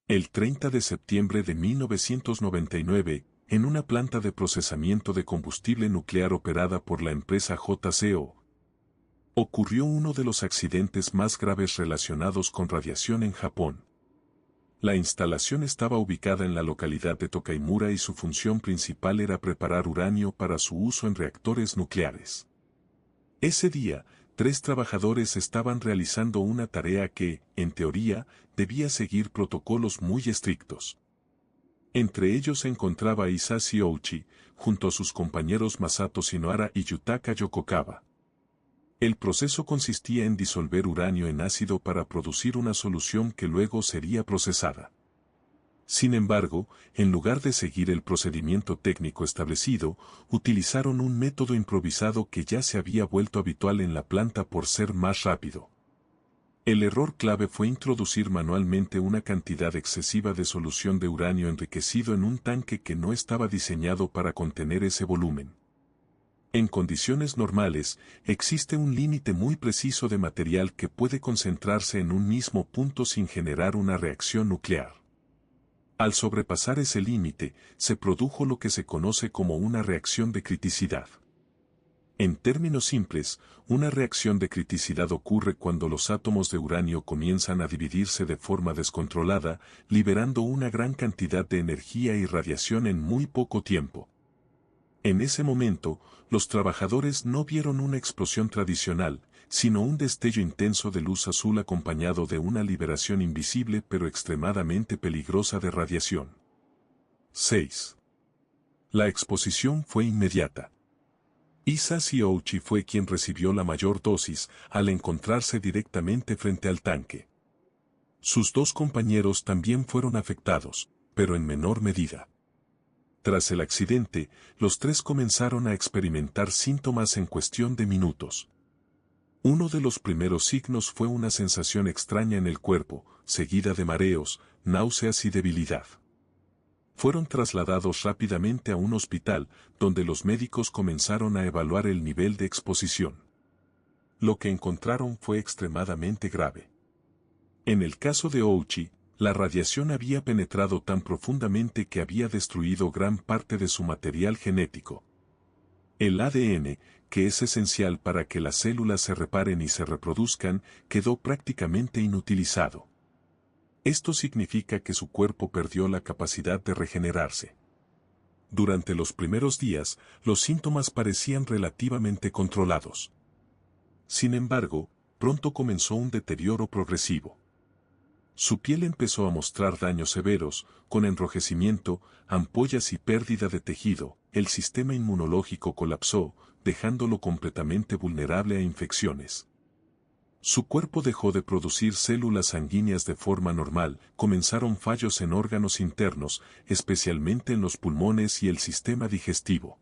El 30 de septiembre de 1999, en una planta de procesamiento de combustible nuclear operada por la empresa JCO, ocurrió uno de los accidentes más graves relacionados con radiación en Japón. La instalación estaba ubicada en la localidad de Tokaimura y su función principal era preparar uranio para su uso en reactores nucleares. Ese día, 3 trabajadores estaban realizando una tarea que, en teoría, debía seguir protocolos muy estrictos. Entre ellos se encontraba Hisashi Ouchi, junto a sus compañeros Masato Shinohara y Yutaka Yokokawa. El proceso consistía en disolver uranio en ácido para producir una solución que luego sería procesada. Sin embargo, en lugar de seguir el procedimiento técnico establecido, utilizaron un método improvisado que ya se había vuelto habitual en la planta por ser más rápido. El error clave fue introducir manualmente una cantidad excesiva de solución de uranio enriquecido en un tanque que no estaba diseñado para contener ese volumen. En condiciones normales, existe un límite muy preciso de material que puede concentrarse en un mismo punto sin generar una reacción nuclear. Al sobrepasar ese límite, se produjo lo que se conoce como una reacción de criticidad. En términos simples, una reacción de criticidad ocurre cuando los átomos de uranio comienzan a dividirse de forma descontrolada, liberando una gran cantidad de energía y radiación en muy poco tiempo. En ese momento, los trabajadores no vieron una explosión tradicional, sino un destello intenso de luz azul acompañado de una liberación invisible pero extremadamente peligrosa de radiación. 6. La exposición fue inmediata. Hisashi Ouchi fue quien recibió la mayor dosis al encontrarse directamente frente al tanque. Sus 2 compañeros también fueron afectados, pero en menor medida. Tras el accidente, los 3 comenzaron a experimentar síntomas en cuestión de minutos. Uno de los primeros signos fue una sensación extraña en el cuerpo, seguida de mareos, náuseas y debilidad. Fueron trasladados rápidamente a un hospital, donde los médicos comenzaron a evaluar el nivel de exposición. Lo que encontraron fue extremadamente grave. En el caso de Ouchi, la radiación había penetrado tan profundamente que había destruido gran parte de su material genético. El ADN, que es esencial para que las células se reparen y se reproduzcan, quedó prácticamente inutilizado. Esto significa que su cuerpo perdió la capacidad de regenerarse. Durante los primeros días, los síntomas parecían relativamente controlados. Sin embargo, pronto comenzó un deterioro progresivo. Su piel empezó a mostrar daños severos, con enrojecimiento, ampollas y pérdida de tejido. El sistema inmunológico colapsó, dejándolo completamente vulnerable a infecciones. Su cuerpo dejó de producir células sanguíneas de forma normal, comenzaron fallos en órganos internos, especialmente en los pulmones y el sistema digestivo.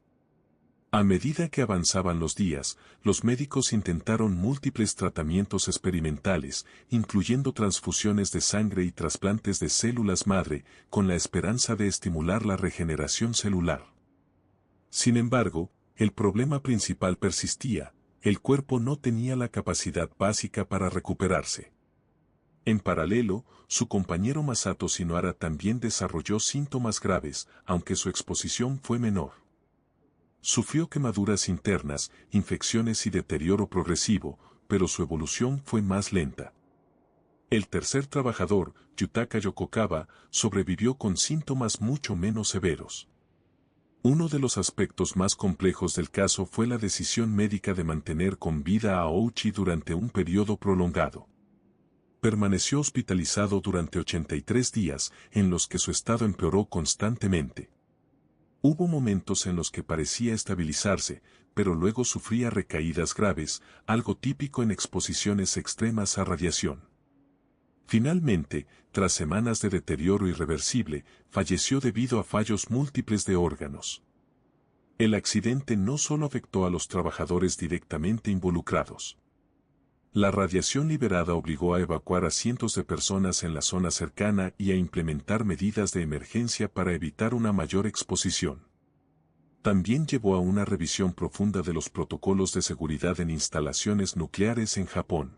A medida que avanzaban los días, los médicos intentaron múltiples tratamientos experimentales, incluyendo transfusiones de sangre y trasplantes de células madre, con la esperanza de estimular la regeneración celular. Sin embargo, el problema principal persistía: el cuerpo no tenía la capacidad básica para recuperarse. En paralelo, su compañero Masato Shinohara también desarrolló síntomas graves, aunque su exposición fue menor. Sufrió quemaduras internas, infecciones y deterioro progresivo, pero su evolución fue más lenta. El tercer trabajador, Yutaka Yokokawa, sobrevivió con síntomas mucho menos severos. Uno de los aspectos más complejos del caso fue la decisión médica de mantener con vida a Ouchi durante un periodo prolongado. Permaneció hospitalizado durante 83 días, en los que su estado empeoró constantemente. Hubo momentos en los que parecía estabilizarse, pero luego sufría recaídas graves, algo típico en exposiciones extremas a radiación. Finalmente, tras semanas de deterioro irreversible, falleció debido a fallos múltiples de órganos. El accidente no solo afectó a los trabajadores directamente involucrados. La radiación liberada obligó a evacuar a cientos de personas en la zona cercana y a implementar medidas de emergencia para evitar una mayor exposición. También llevó a una revisión profunda de los protocolos de seguridad en instalaciones nucleares en Japón.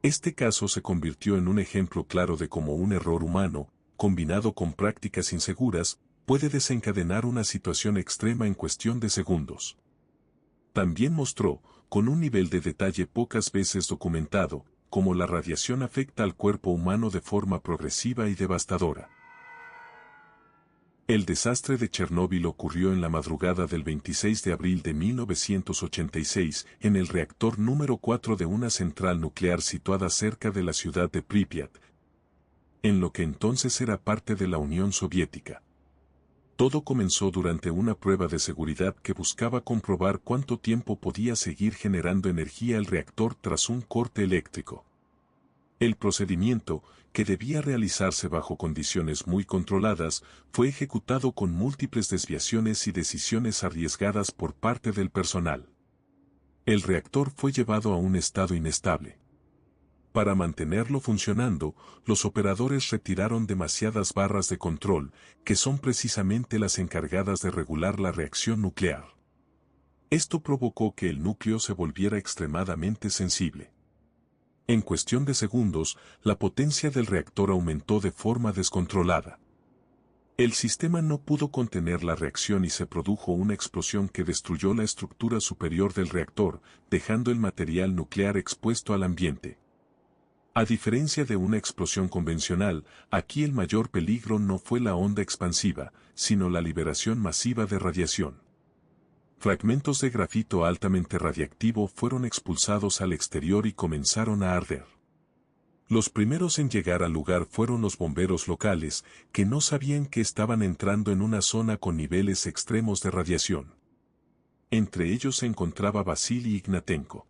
Este caso se convirtió en un ejemplo claro de cómo un error humano, combinado con prácticas inseguras, puede desencadenar una situación extrema en cuestión de segundos. También mostró, con un nivel de detalle pocas veces documentado, cómo la radiación afecta al cuerpo humano de forma progresiva y devastadora. El desastre de Chernóbil ocurrió en la madrugada del 26 de abril de 1986 en el reactor número 4 de una central nuclear situada cerca de la ciudad de Pripyat, en lo que entonces era parte de la Unión Soviética. Todo comenzó durante una prueba de seguridad que buscaba comprobar cuánto tiempo podía seguir generando energía el reactor tras un corte eléctrico. El procedimiento, que debía realizarse bajo condiciones muy controladas, fue ejecutado con múltiples desviaciones y decisiones arriesgadas por parte del personal. El reactor fue llevado a un estado inestable. Para mantenerlo funcionando, los operadores retiraron demasiadas barras de control, que son precisamente las encargadas de regular la reacción nuclear. Esto provocó que el núcleo se volviera extremadamente sensible. En cuestión de segundos, la potencia del reactor aumentó de forma descontrolada. El sistema no pudo contener la reacción y se produjo una explosión que destruyó la estructura superior del reactor, dejando el material nuclear expuesto al ambiente. A diferencia de una explosión convencional, aquí el mayor peligro no fue la onda expansiva, sino la liberación masiva de radiación. Fragmentos de grafito altamente radiactivo fueron expulsados al exterior y comenzaron a arder. Los primeros en llegar al lugar fueron los bomberos locales, que no sabían que estaban entrando en una zona con niveles extremos de radiación. Entre ellos se encontraba Vasily Ignatenko.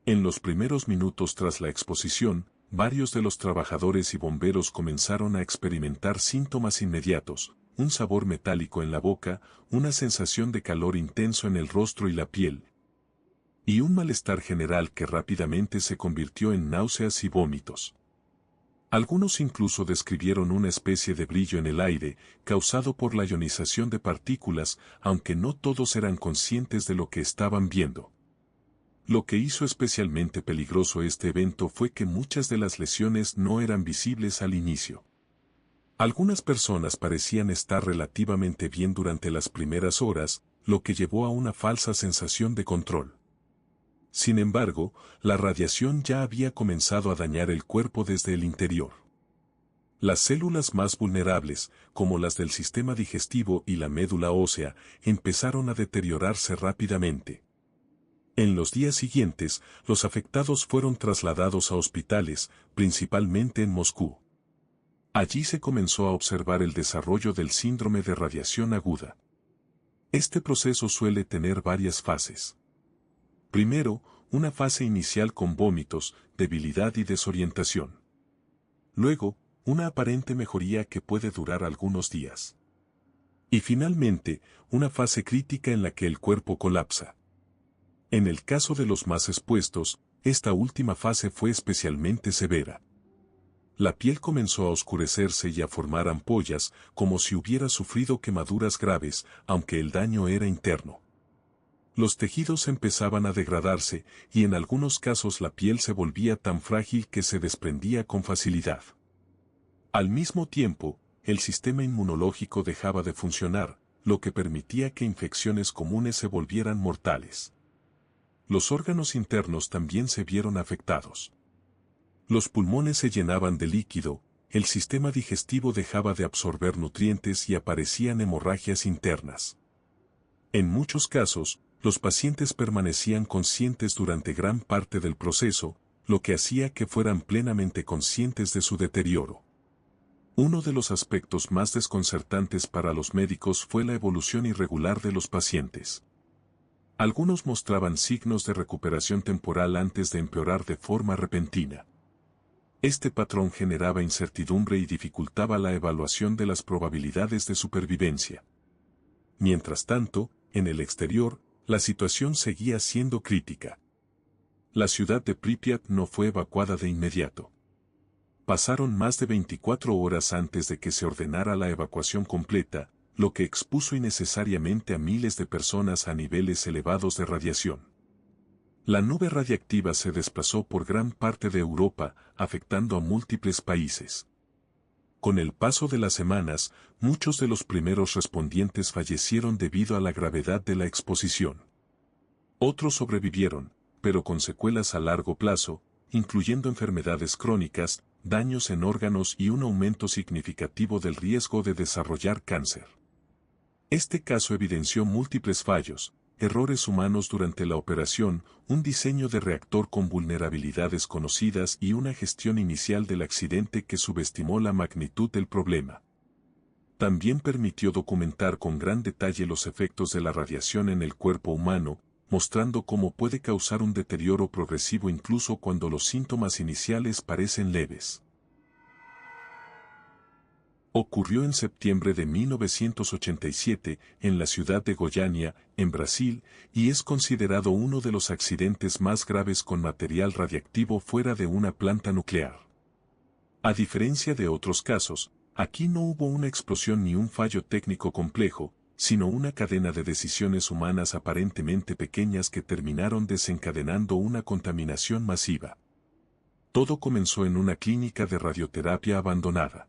En los primeros minutos tras la exposición, varios de los trabajadores y bomberos comenzaron a experimentar síntomas inmediatos, un sabor metálico en la boca, una sensación de calor intenso en el rostro y la piel, y un malestar general que rápidamente se convirtió en náuseas y vómitos. Algunos incluso describieron una especie de brillo en el aire, causado por la ionización de partículas, aunque no todos eran conscientes de lo que estaban viendo. Lo que hizo especialmente peligroso este evento fue que muchas de las lesiones no eran visibles al inicio. Algunas personas parecían estar relativamente bien durante las primeras horas, lo que llevó a una falsa sensación de control. Sin embargo, la radiación ya había comenzado a dañar el cuerpo desde el interior. Las células más vulnerables, como las del sistema digestivo y la médula ósea, empezaron a deteriorarse rápidamente. En los días siguientes, los afectados fueron trasladados a hospitales, principalmente en Moscú. Allí se comenzó a observar el desarrollo del síndrome de radiación aguda. Este proceso suele tener varias fases. Primero, una fase inicial con vómitos, debilidad y desorientación. Luego, una aparente mejoría que puede durar algunos días. Y finalmente, una fase crítica en la que el cuerpo colapsa. En el caso de los más expuestos, esta última fase fue especialmente severa. La piel comenzó a oscurecerse y a formar ampollas, como si hubiera sufrido quemaduras graves, aunque el daño era interno. Los tejidos empezaban a degradarse, y en algunos casos la piel se volvía tan frágil que se desprendía con facilidad. Al mismo tiempo, el sistema inmunológico dejaba de funcionar, lo que permitía que infecciones comunes se volvieran mortales. Los órganos internos también se vieron afectados. Los pulmones se llenaban de líquido, el sistema digestivo dejaba de absorber nutrientes y aparecían hemorragias internas. En muchos casos, los pacientes permanecían conscientes durante gran parte del proceso, lo que hacía que fueran plenamente conscientes de su deterioro. Uno de los aspectos más desconcertantes para los médicos fue la evolución irregular de los pacientes. Algunos mostraban signos de recuperación temporal antes de empeorar de forma repentina. Este patrón generaba incertidumbre y dificultaba la evaluación de las probabilidades de supervivencia. Mientras tanto, en el exterior, la situación seguía siendo crítica. La ciudad de Pripyat no fue evacuada de inmediato. Pasaron más de 24 horas antes de que se ordenara la evacuación completa, lo que expuso innecesariamente a miles de personas a niveles elevados de radiación. La nube radiactiva se desplazó por gran parte de Europa, afectando a múltiples países. Con el paso de las semanas, muchos de los primeros respondientes fallecieron debido a la gravedad de la exposición. Otros sobrevivieron, pero con secuelas a largo plazo, incluyendo enfermedades crónicas, daños en órganos y un aumento significativo del riesgo de desarrollar cáncer. Este caso evidenció múltiples fallos, errores humanos durante la operación, un diseño de reactor con vulnerabilidades conocidas y una gestión inicial del accidente que subestimó la magnitud del problema. También permitió documentar con gran detalle los efectos de la radiación en el cuerpo humano, mostrando cómo puede causar un deterioro progresivo incluso cuando los síntomas iniciales parecen leves. Ocurrió en septiembre de 1987 en la ciudad de Goiânia, en Brasil, y es considerado uno de los accidentes más graves con material radiactivo fuera de una planta nuclear. A diferencia de otros casos, aquí no hubo una explosión ni un fallo técnico complejo, sino una cadena de decisiones humanas aparentemente pequeñas que terminaron desencadenando una contaminación masiva. Todo comenzó en una clínica de radioterapia abandonada.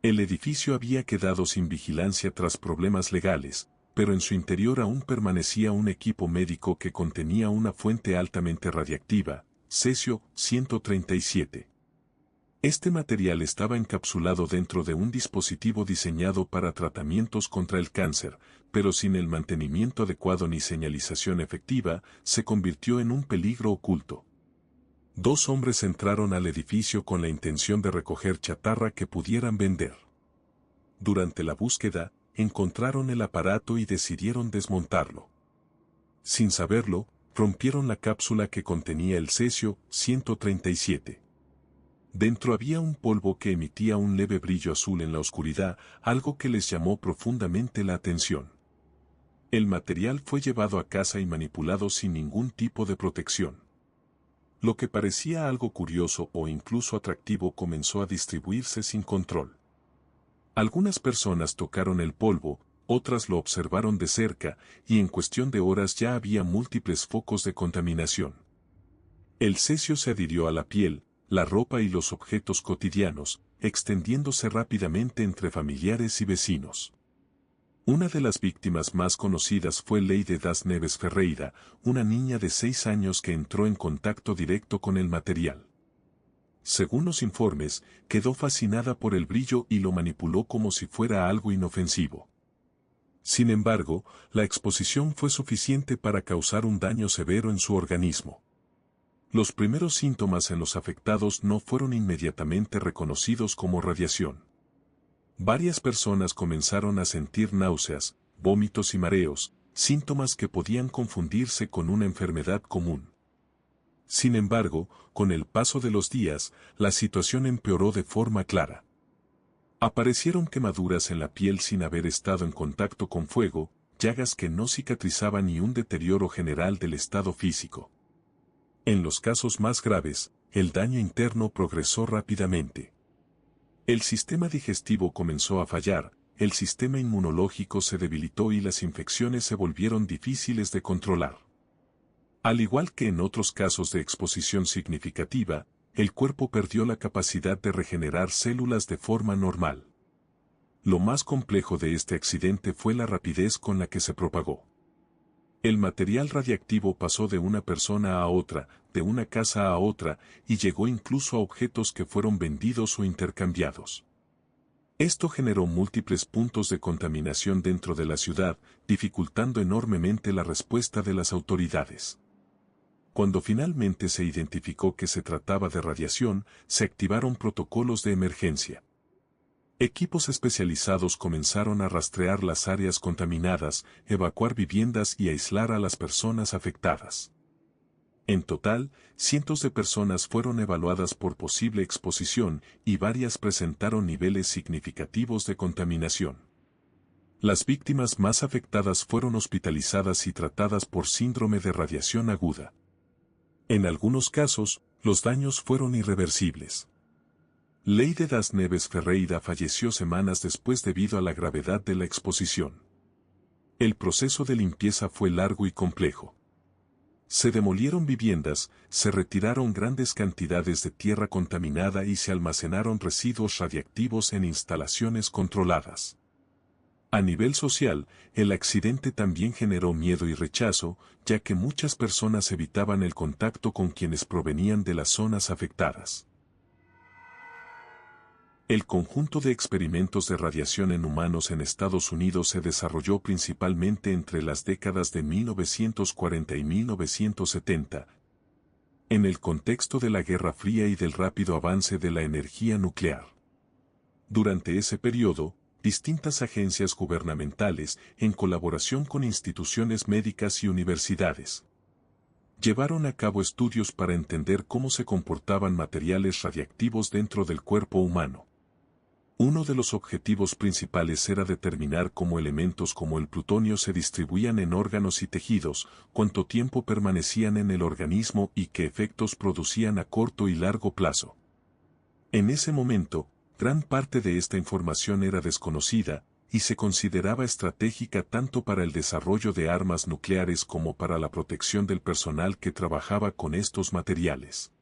El edificio había quedado sin vigilancia tras problemas legales, pero en su interior aún permanecía un equipo médico que contenía una fuente altamente radiactiva, cesio-137. Este material estaba encapsulado dentro de un dispositivo diseñado para tratamientos contra el cáncer, pero sin el mantenimiento adecuado ni señalización efectiva, se convirtió en un peligro oculto. 2 hombres entraron al edificio con la intención de recoger chatarra que pudieran vender. Durante la búsqueda, encontraron el aparato y decidieron desmontarlo. Sin saberlo, rompieron la cápsula que contenía el cesio-137. Dentro había un polvo que emitía un leve brillo azul en la oscuridad, algo que les llamó profundamente la atención. El material fue llevado a casa y manipulado sin ningún tipo de protección. Lo que parecía algo curioso o incluso atractivo comenzó a distribuirse sin control. Algunas personas tocaron el polvo, otras lo observaron de cerca, y en cuestión de horas ya había múltiples focos de contaminación. El cesio se adhirió a la piel, la ropa y los objetos cotidianos, extendiéndose rápidamente entre familiares y vecinos. Una de las víctimas más conocidas fue Leide das Neves Ferreira, una niña de 6 años que entró en contacto directo con el material. Según los informes, quedó fascinada por el brillo y lo manipuló como si fuera algo inofensivo. Sin embargo, la exposición fue suficiente para causar un daño severo en su organismo. Los primeros síntomas en los afectados no fueron inmediatamente reconocidos como radiación. Varias personas comenzaron a sentir náuseas, vómitos y mareos, síntomas que podían confundirse con una enfermedad común. Sin embargo, con el paso de los días, la situación empeoró de forma clara. Aparecieron quemaduras en la piel sin haber estado en contacto con fuego, llagas que no cicatrizaban y un deterioro general del estado físico. En los casos más graves, el daño interno progresó rápidamente. El sistema digestivo comenzó a fallar, el sistema inmunológico se debilitó y las infecciones se volvieron difíciles de controlar. Al igual que en otros casos de exposición significativa, el cuerpo perdió la capacidad de regenerar células de forma normal. Lo más complejo de este accidente fue la rapidez con la que se propagó. El material radiactivo pasó de una persona a otra, de una casa a otra, y llegó incluso a objetos que fueron vendidos o intercambiados. Esto generó múltiples puntos de contaminación dentro de la ciudad, dificultando enormemente la respuesta de las autoridades. Cuando finalmente se identificó que se trataba de radiación, se activaron protocolos de emergencia. Equipos especializados comenzaron a rastrear las áreas contaminadas, evacuar viviendas y aislar a las personas afectadas. En total, cientos de personas fueron evaluadas por posible exposición y varias presentaron niveles significativos de contaminación. Las víctimas más afectadas fueron hospitalizadas y tratadas por síndrome de radiación aguda. En algunos casos, los daños fueron irreversibles. Leide das Neves Ferreira falleció semanas después debido a la gravedad de la exposición. El proceso de limpieza fue largo y complejo. Se demolieron viviendas, se retiraron grandes cantidades de tierra contaminada y se almacenaron residuos radiactivos en instalaciones controladas. A nivel social, el accidente también generó miedo y rechazo, ya que muchas personas evitaban el contacto con quienes provenían de las zonas afectadas. El conjunto de experimentos de radiación en humanos en Estados Unidos se desarrolló principalmente entre las décadas de 1940 y 1970, en el contexto de la Guerra Fría y del rápido avance de la energía nuclear. Durante ese periodo, distintas agencias gubernamentales, en colaboración con instituciones médicas y universidades, llevaron a cabo estudios para entender cómo se comportaban materiales radiactivos dentro del cuerpo humano. Uno de los objetivos principales era determinar cómo elementos como el plutonio se distribuían en órganos y tejidos, cuánto tiempo permanecían en el organismo y qué efectos producían a corto y largo plazo. En ese momento, gran parte de esta información era desconocida, y se consideraba estratégica tanto para el desarrollo de armas nucleares como para la protección del personal que trabajaba con estos materiales.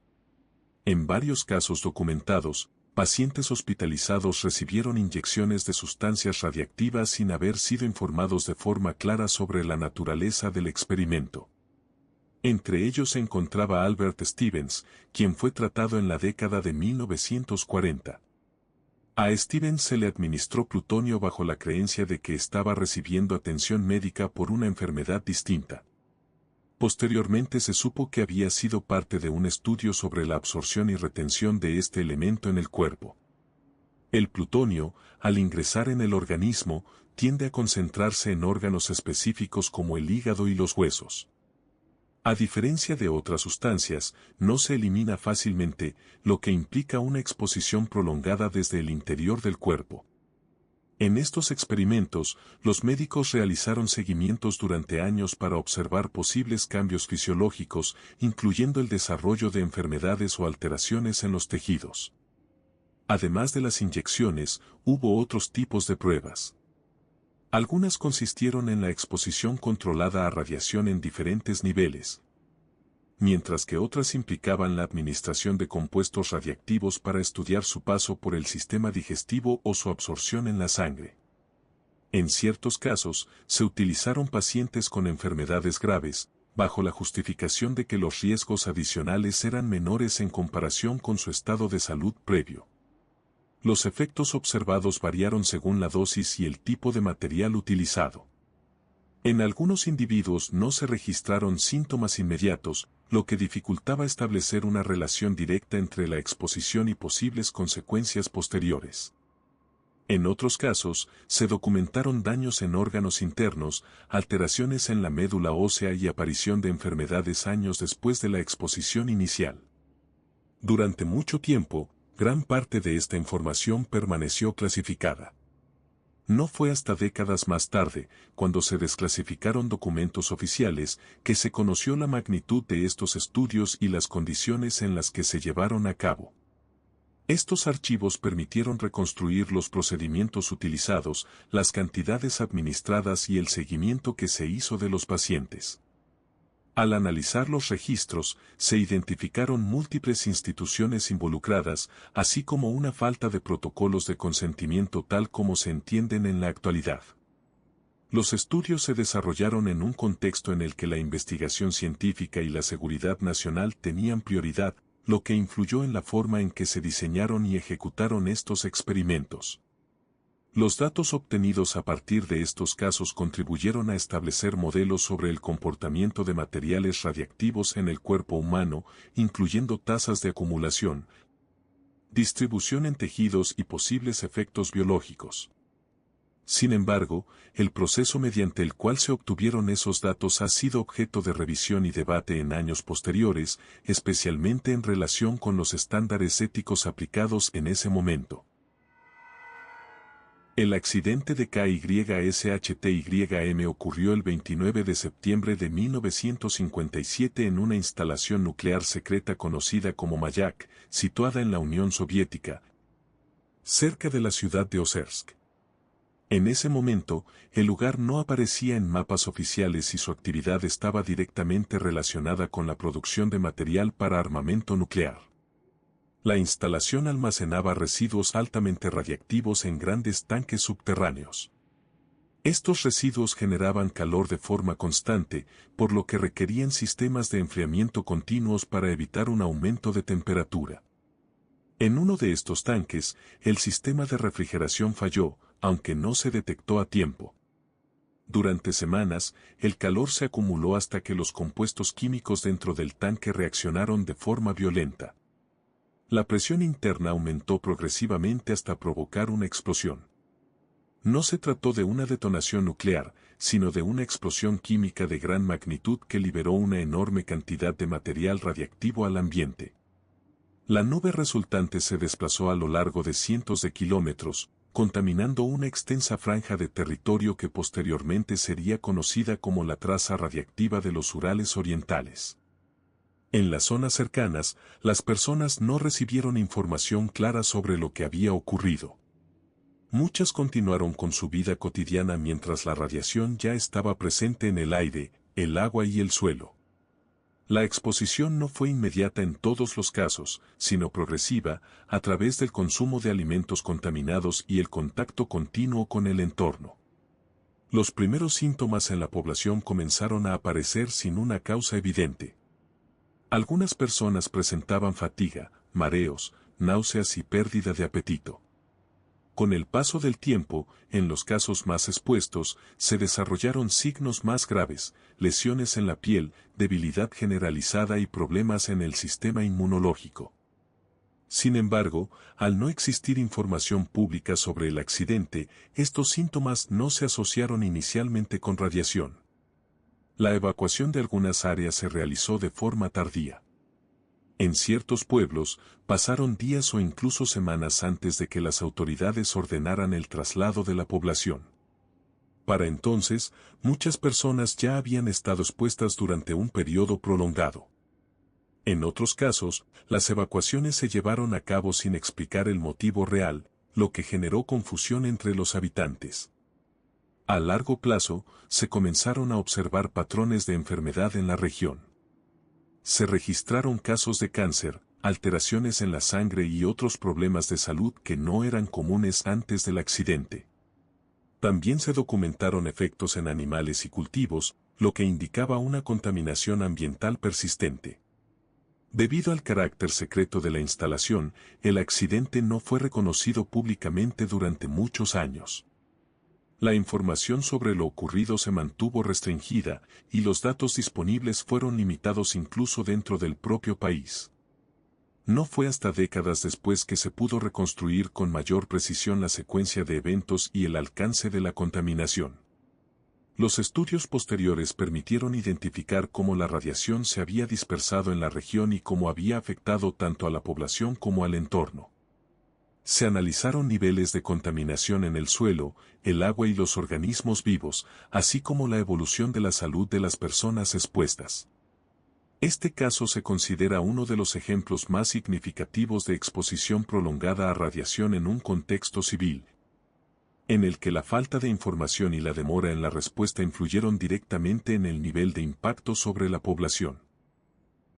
En varios casos documentados, pacientes hospitalizados recibieron inyecciones de sustancias radiactivas sin haber sido informados de forma clara sobre la naturaleza del experimento. Entre ellos se encontraba Albert Stevens, quien fue tratado en la década de 1940. A Stevens se le administró plutonio bajo la creencia de que estaba recibiendo atención médica por una enfermedad distinta. Posteriormente se supo que había sido parte de un estudio sobre la absorción y retención de este elemento en el cuerpo. El plutonio, al ingresar en el organismo, tiende a concentrarse en órganos específicos como el hígado y los huesos. A diferencia de otras sustancias, no se elimina fácilmente, lo que implica una exposición prolongada desde el interior del cuerpo. En estos experimentos, los médicos realizaron seguimientos durante años para observar posibles cambios fisiológicos, incluyendo el desarrollo de enfermedades o alteraciones en los tejidos. Además de las inyecciones, hubo otros tipos de pruebas. Algunas consistieron en la exposición controlada a radiación en diferentes niveles, mientras que otras implicaban la administración de compuestos radiactivos para estudiar su paso por el sistema digestivo o su absorción en la sangre. En ciertos casos, se utilizaron pacientes con enfermedades graves, bajo la justificación de que los riesgos adicionales eran menores en comparación con su estado de salud previo. Los efectos observados variaron según la dosis y el tipo de material utilizado. En algunos individuos no se registraron síntomas inmediatos, lo que dificultaba establecer una relación directa entre la exposición y posibles consecuencias posteriores. En otros casos, se documentaron daños en órganos internos, alteraciones en la médula ósea y aparición de enfermedades años después de la exposición inicial. Durante mucho tiempo, gran parte de esta información permaneció clasificada. No fue hasta décadas más tarde, cuando se desclasificaron documentos oficiales, que se conoció la magnitud de estos estudios y las condiciones en las que se llevaron a cabo. Estos archivos permitieron reconstruir los procedimientos utilizados, las cantidades administradas y el seguimiento que se hizo de los pacientes. Al analizar los registros, se identificaron múltiples instituciones involucradas, así como una falta de protocolos de consentimiento tal como se entienden en la actualidad. Los estudios se desarrollaron en un contexto en el que la investigación científica y la seguridad nacional tenían prioridad, lo que influyó en la forma en que se diseñaron y ejecutaron estos experimentos. Los datos obtenidos a partir de estos casos contribuyeron a establecer modelos sobre el comportamiento de materiales radiactivos en el cuerpo humano, incluyendo tasas de acumulación, distribución en tejidos y posibles efectos biológicos. Sin embargo, el proceso mediante el cual se obtuvieron esos datos ha sido objeto de revisión y debate en años posteriores, especialmente en relación con los estándares éticos aplicados en ese momento. El accidente de KYSHTYM ocurrió el 29 de septiembre de 1957 en una instalación nuclear secreta conocida como Mayak, situada en la Unión Soviética, cerca de la ciudad de Ozersk. En ese momento, el lugar no aparecía en mapas oficiales y su actividad estaba directamente relacionada con la producción de material para armamento nuclear. La instalación almacenaba residuos altamente radiactivos en grandes tanques subterráneos. Estos residuos generaban calor de forma constante, por lo que requerían sistemas de enfriamiento continuos para evitar un aumento de temperatura. En uno de estos tanques, el sistema de refrigeración falló, aunque no se detectó a tiempo. Durante semanas, el calor se acumuló hasta que los compuestos químicos dentro del tanque reaccionaron de forma violenta. La presión interna aumentó progresivamente hasta provocar una explosión. No se trató de una detonación nuclear, sino de una explosión química de gran magnitud que liberó una enorme cantidad de material radiactivo al ambiente. La nube resultante se desplazó a lo largo de cientos de kilómetros, contaminando una extensa franja de territorio que posteriormente sería conocida como la traza radiactiva de los Urales orientales. En las zonas cercanas, las personas no recibieron información clara sobre lo que había ocurrido. Muchas continuaron con su vida cotidiana mientras la radiación ya estaba presente en el aire, el agua y el suelo. La exposición no fue inmediata en todos los casos, sino progresiva, a través del consumo de alimentos contaminados y el contacto continuo con el entorno. Los primeros síntomas en la población comenzaron a aparecer sin una causa evidente. Algunas personas presentaban fatiga, mareos, náuseas y pérdida de apetito. Con el paso del tiempo, en los casos más expuestos, se desarrollaron signos más graves, lesiones en la piel, debilidad generalizada y problemas en el sistema inmunológico. Sin embargo, al no existir información pública sobre el accidente, estos síntomas no se asociaron inicialmente con radiación. La evacuación de algunas áreas se realizó de forma tardía. En ciertos pueblos, pasaron días o incluso semanas antes de que las autoridades ordenaran el traslado de la población. Para entonces, muchas personas ya habían estado expuestas durante un periodo prolongado. En otros casos, las evacuaciones se llevaron a cabo sin explicar el motivo real, lo que generó confusión entre los habitantes. A largo plazo, se comenzaron a observar patrones de enfermedad en la región. Se registraron casos de cáncer, alteraciones en la sangre y otros problemas de salud que no eran comunes antes del accidente. También se documentaron efectos en animales y cultivos, lo que indicaba una contaminación ambiental persistente. Debido al carácter secreto de la instalación, el accidente no fue reconocido públicamente durante muchos años. La información sobre lo ocurrido se mantuvo restringida, y los datos disponibles fueron limitados incluso dentro del propio país. No fue hasta décadas después que se pudo reconstruir con mayor precisión la secuencia de eventos y el alcance de la contaminación. Los estudios posteriores permitieron identificar cómo la radiación se había dispersado en la región y cómo había afectado tanto a la población como al entorno. Se analizaron niveles de contaminación en el suelo, el agua y los organismos vivos, así como la evolución de la salud de las personas expuestas. Este caso se considera uno de los ejemplos más significativos de exposición prolongada a radiación en un contexto civil, en el que la falta de información y la demora en la respuesta influyeron directamente en el nivel de impacto sobre la población.